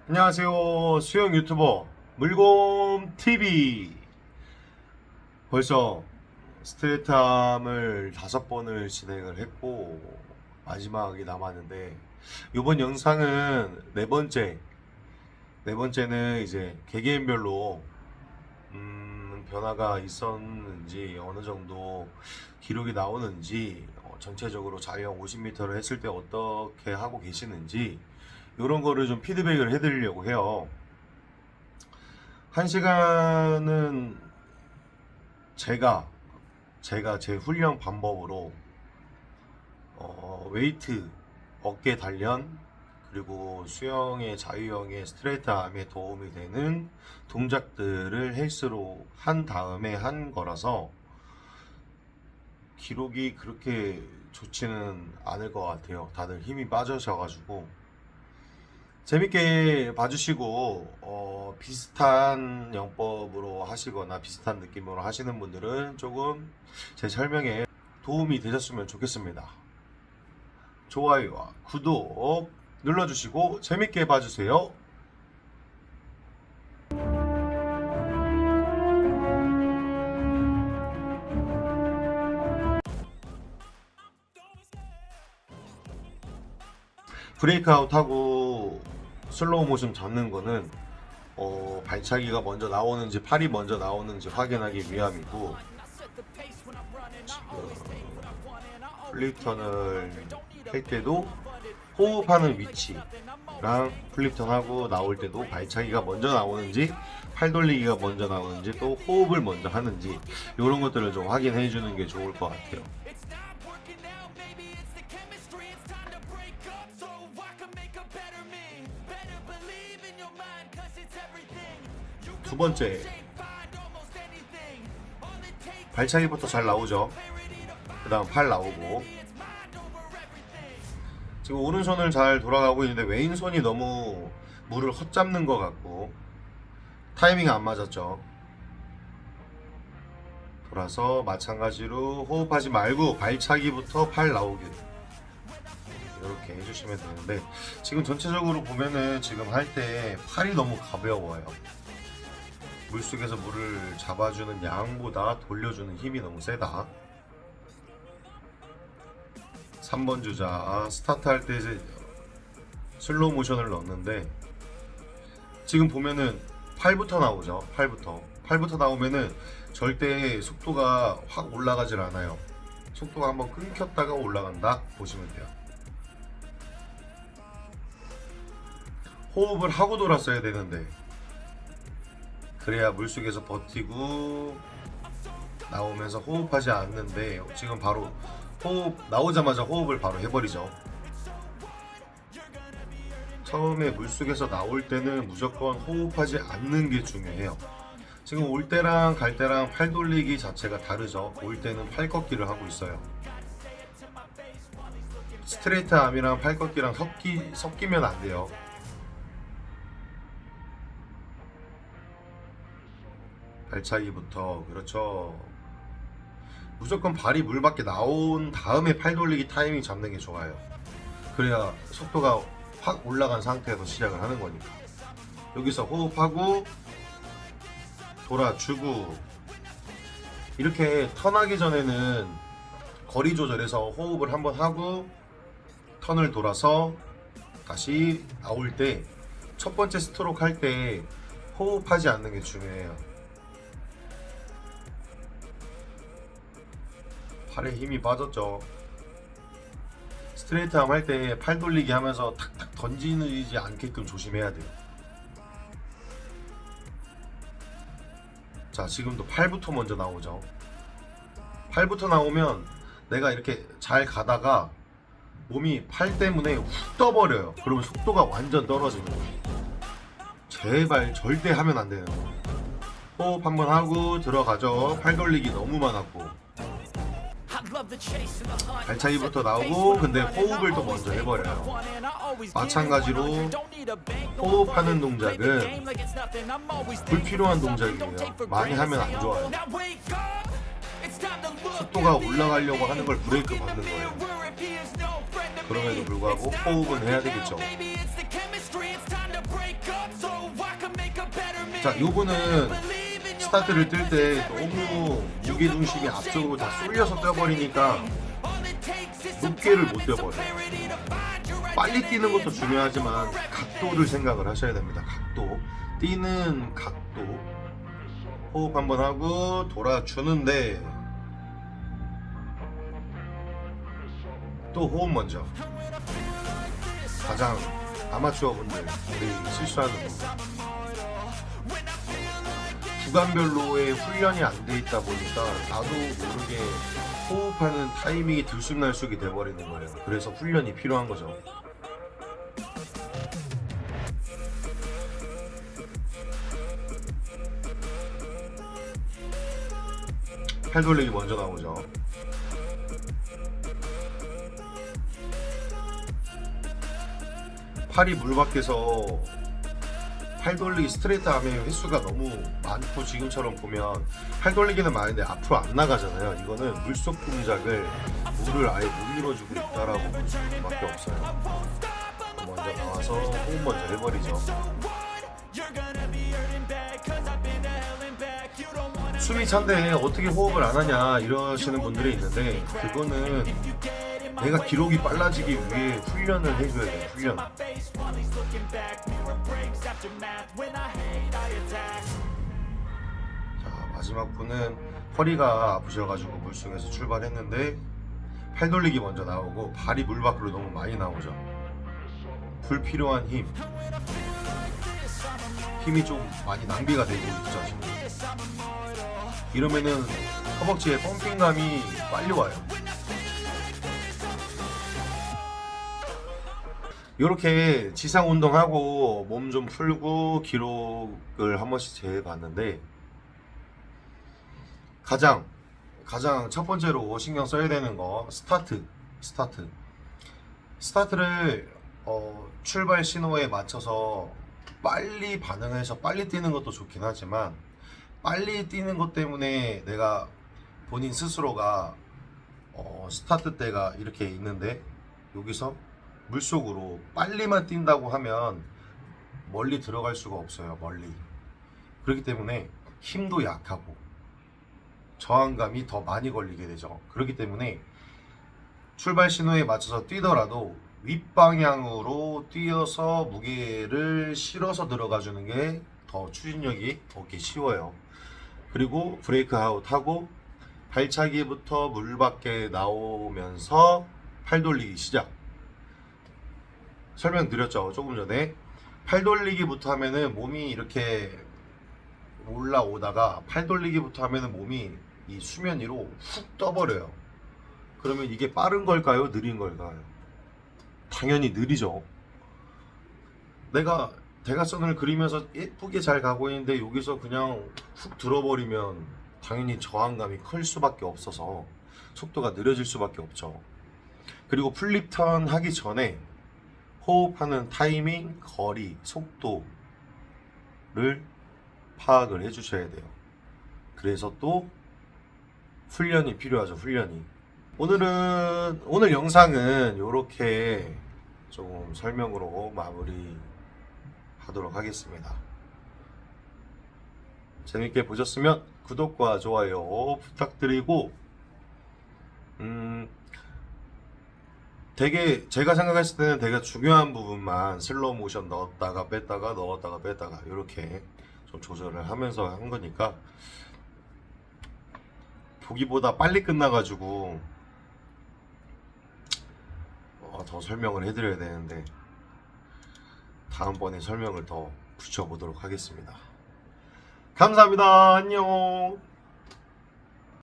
안녕하세요. 수영 유튜버 물곰TV. 벌써 스트레이트암을 5번을 진행을 했고 마지막이 남았는데, 이번 영상은 네 번째는 이제 개개인별로 변화가 있었는지, 어느 정도 기록이 나오는지, 전체적으로 자유형 50m를 했을 때 어떻게 하고 계시는지, 이런 거를 좀 피드백을 해드리려고 해요. 1시간은 제가 제 훈련 방법으로 웨이트, 어깨 단련, 그리고 수영의 자유형의 스트레이트 암에 도움이 되는 동작들을 헬스로 한 다음에 한 거라서 기록이 그렇게 좋지는 않을 것 같아요. 다들 힘이 빠져셔가지고 재밌게 봐주시고, 비슷한 영법으로 하시거나 비슷한 느낌으로 하시는 분들은 조금 제 설명에 도움이 되셨으면 좋겠습니다. 좋아요와 구독 눌러주시고 재밌게 봐주세요. 브레이크아웃 하고 슬로우 모션 잡는 거는 발차기가 먼저 나오는지 팔이 먼저 나오는지 확인하기 위함이고, 플립턴을 할 때도 호흡하는 위치랑 플립턴 하고 나올 때도 발차기가 먼저 나오는지 팔 돌리기가 먼저 나오는지 또 호흡을 먼저 하는지, 이런 것들을 좀 확인해 주는 게 좋을 것 같아요. 두 번째, 발차기부터 잘 나오죠. 그 다음 팔 나오고, 지금 오른손을 잘 돌아가고 있는데 왼손이 너무 물을 헛잡는 것 같고 타이밍이 안 맞았죠. 돌아서 마찬가지로 호흡하지 말고 발차기부터 팔 나오게 이렇게 해주시면 되는데, 지금 전체적으로 보면은 지금 할 때 팔이 너무 가벼워요. 물속에서 물을 잡아주는 양보다 돌려주는 힘이 너무 세다. 3번 주자 스타트 할 때 이제 슬로우 모션을 넣었는데, 지금 보면은 팔부터 나오죠. 팔부터 나오면은 절대 속도가 확 올라가질 않아요. 속도가 한번 끊겼다가 올라간다 보시면 돼요. 호흡을 하고 돌았어야 되는데, 그래야 물속에서 버티고 나오면서 호흡하지 않는데, 지금 바로 호흡 나오자마자 호흡을 바로 해버리죠. 처음에 물속에서 나올 때는 무조건 호흡하지 않는 게 중요해요. 지금 올 때랑 갈 때랑 팔 돌리기 자체가 다르죠. 올 때는 팔 꺾기를 하고 있어요. 스트레이트 암이랑 팔 꺾기랑 섞이면 안 돼요. 발차기부터, 그렇죠. 무조건 발이 물 밖에 나온 다음에 팔 돌리기 타이밍 잡는 게 좋아요. 그래야 속도가 확 올라간 상태에서 시작을 하는 거니까. 여기서 호흡하고 돌아주고, 이렇게 턴하기 전에는 거리 조절해서 호흡을 한번 하고 턴을 돌아서 다시 나올 때, 첫 번째 스트로크 할 때 호흡하지 않는 게 중요해요. 팔에 힘이 빠졌죠. 스트레이트 암 할 때 팔 돌리기 하면서 탁탁 던지지 않게끔 조심해야 돼요. 자, 지금도 팔부터 먼저 나오죠. 팔부터 나오면 내가 이렇게 잘 가다가 몸이 팔 때문에 훅 떠버려요. 그러면 속도가 완전 떨어지는 거예요. 제발 절대 하면 안 되는 거예요. 호흡 한번 하고 들어가죠. 팔 돌리기 너무 많았고, 발차기부터 나오고, 근데 호흡을 또 먼저 해버려요. 마찬가지로 호흡하는 동작은 불필요한 동작이에요. 많이 하면 안 좋아요. 속도가 올라가려고 하는 걸 브레이크 받는 거예요. 그럼에도 불구하고 호흡은 해야 되겠죠. 자, 요거는 스타트를 뜰 때 너무 무게중심이 앞쪽으로 다 쏠려서 뛰어버리니까 높게를 못 뛰어버려요. 빨리 뛰는 것도 중요하지만 각도를 생각을 하셔야 됩니다. 각도, 뛰는 각도. 호흡 한번 하고 돌아주는데 또 호흡 먼저. 가장 아마추어 분들이 실수하는 부분. 구간별로의 훈련이 안 돼 있다 보니까 나도 모르게 호흡하는 타이밍이 들쑥날쑥이 돼버리는 거예요. 그래서 훈련이 필요한 거죠. 팔 돌리기 먼저 나오죠. 팔이 물 밖에서 팔 돌리기 스트레이트 하면 횟수가 너무 많고 지금처럼 보면 팔 돌리기는 많은데 앞으로 안 나가잖아요. 이거는 물속 동작을 물을 아예 못 밀어주고 있다라고 볼 수밖에 없어요. 먼저 나와서 호흡 먼저 해버리죠. 숨이 찬데 어떻게 호흡을 안 하냐 이러시는 분들이 있는데 그거는 내가 기록이 빨라지기 위해 훈련을 해줘야 돼요. 훈련. 자, 마지막 분은 허리가 아프셔가지고 물속에서 출발했는데 팔 돌리기 먼저 나오고 발이 물 밖으로 너무 많이 나오죠. 불필요한 힘이 좀 많이 낭비가 되고 있죠 지금. 이러면은 허벅지에 펌핑감이 빨리 와요. 이렇게 지상 운동하고 몸 좀 풀고 기록을 한 번씩 재봤는데 가장 첫 번째로 신경 써야 되는 거 스타트를 출발 신호에 맞춰서 빨리 반응해서 빨리 뛰는 것도 좋긴 하지만 빨리 뛰는 것 때문에 내가 본인 스스로가 스타트 때가 이렇게 있는데 여기서 물속으로 빨리만 뛴다고 하면 멀리 들어갈 수가 없어요. 멀리. 그렇기 때문에 힘도 약하고 저항감이 더 많이 걸리게 되죠. 그렇기 때문에 출발 신호에 맞춰서 뛰더라도 윗방향으로 뛰어서 무게를 실어서 들어가 주는 게 더 추진력이 얻기 쉬워요. 그리고 브레이크 아웃 하고 발차기부터 물 밖에 나오면서 팔 돌리기 시작. 설명드렸죠 조금 전에. 팔 돌리기부터 하면은 몸이 이렇게 올라오다가 팔 돌리기부터 하면은 몸이 이 수면 위로 훅 떠버려요. 그러면 이게 빠른 걸까요? 느린 걸까요? 당연히 느리죠. 내가 대각선을 그리면서 예쁘게 잘 가고 있는데 여기서 그냥 훅 들어버리면 당연히 저항감이 클 수밖에 없어서 속도가 느려질 수밖에 없죠. 그리고 플립턴 하기 전에 호흡하는 타이밍, 거리, 속도를 파악을 해주셔야 돼요. 그래서 또 훈련이 필요하죠. 훈련이. 오늘 영상은 이렇게 좀 설명으로 마무리 하도록 하겠습니다. 재밌게 보셨으면 구독과 좋아요 부탁드리고 되게 제가 생각했을 때는 되게 중요한 부분만 슬로우 모션 넣었다가 뺐다가 이렇게 좀 조절을 하면서 한 거니까 보기보다 빨리 끝나가지고 더 설명을 해드려야 되는데 다음번에 설명을 더 붙여보도록 하겠습니다. 감사합니다. 안녕.